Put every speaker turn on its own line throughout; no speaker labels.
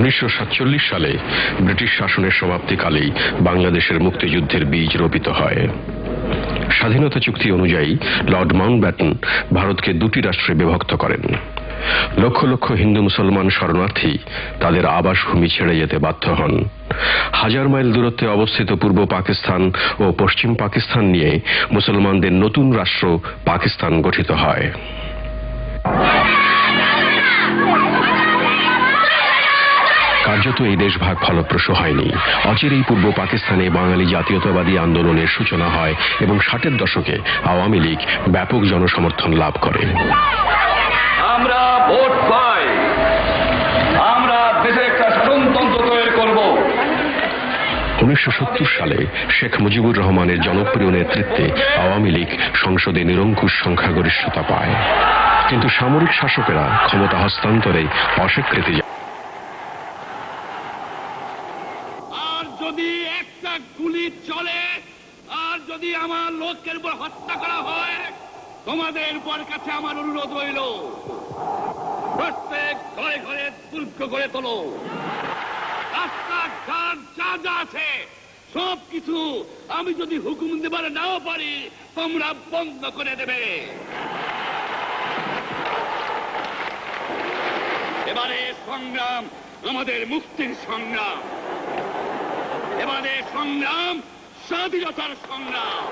1947 সালে ব্রিটিশ শাসনের সমাপ্তিকালেই বাংলাদেশের মুক্তিযুদ্ধের বীজ রোপিত হয়। স্বাধীনতা চুক্তি অনুযায়ী লর্ড মাউন্টব্যাটেন ভারতকে দুটি রাষ্ট্রে বিভক্ত করেন। লক্ষ লক্ষ হিন্দু মুসলমান শরণার্থী তাদের আবাসভূমি ছেড়ে যেতে বাধ্য হন। হাজার মাইল দূরত্বে অবস্থিত পূর্ব পাকিস্তান ও পশ্চিম পাকিস্তান নিয়ে মুসলমানদের নতুন রাষ্ট্র পাকিস্তান গঠিত হয়। কার্যত এই দেশভাগ ফলপ্রসূ হয়নি। অচিরেই পূর্ব পাকিস্তানে বাঙালি জাতীয়তাবাদী আন্দোলনের সূচনা হয় এবং 60-এর দশকে আওয়ামী লীগ ব্যাপক জনসমর্থন লাভ করে।
আমরা ভোট পাই, আমরা দেশে একটা স্বতন্ত্র তৈরি করব।
1970 সালে শেখ মুজিবুর রহমানের জনপ্রিয় নেতৃত্বে আওয়ামী লীগ সংসদে নিরঙ্কুশ সংখ্যাগরিষ্ঠতা পায়, কিন্তু সামরিক শাসকেরা ক্ষমতা হস্তান্তরে অস্বীকৃতি জানায়।
আর যদি একটা গুলি চলে, আর যদি আমার লোকের উপর হত্যা করা হয়, তোমাদের উপর কাছে আমার অনুরোধ রইল, প্রত্যেক ঘরে ঘরে দুর্গ গড়ে তোলো। রাস্তাঘাট যা যা আছে সবকিছু আমি যদি হুকুম দেবার নাও পারি, তোমরা বন্ধ করে দেবে। এবারে সংগ্রাম আমাদের মুক্তির সংগ্রাম, এবারে সংগ্রাম স্বাধীনতার সংগ্রাম।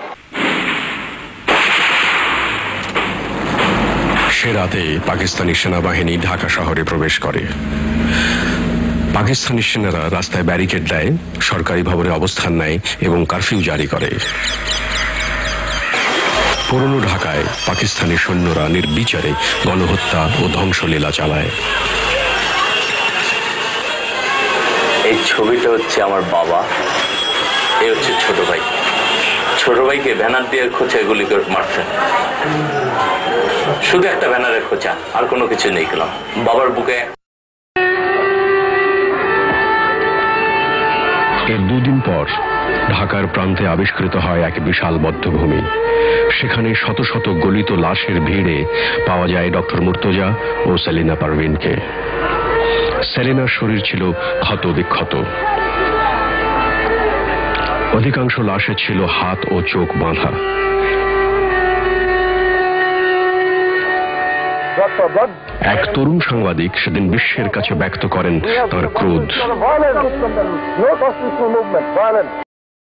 সে রাতে পাকিস্তানি সেনাবাহিনী ঢাকা শহরে প্রবেশ করে। পাকিস্তানি সেনারা রাস্তায় ব্যারিকেড দেয়, সরকারি ভবনে অবস্থান নেয় এবং কারফিউ জারি করে। পুরনো ঢাকায় পাকিস্তানি সৈন্যরা নির্বিচারে গণহত্যা ও ধ্বংসলীলা চালায়।
এই ছবিটা হচ্ছে আমার বাবা, এই হচ্ছে ছোট ভাই। ছোট ভাইকে ব্যানার দিয়ে খোঁচা গুলি করে মারতেন, শুধু একটা ব্যানারের খোঁচা, আর কোনো কিছু নেই। গেলাম বাবার বুকে।
এর দুদিন পর ঢাকার প্রান্তে আবিষ্কৃত হয় এক বিশাল বধ্যভূমি। সেখানে শত শত গলিত লাশের ভিড়ে পাওয়া যায় ডক্টর মুর্তজা ও সেলিনা পারভিনকে। সেলিনার শরীর ছিল ক্ষত বিক্ষত, অধিকাংশ লাশে ছিল হাত ও চোখ বাঁধা। এক তরুণ সাংবাদিক সেদিন বিশ্বের কাছে ব্যক্ত করেন তার ক্রোধ।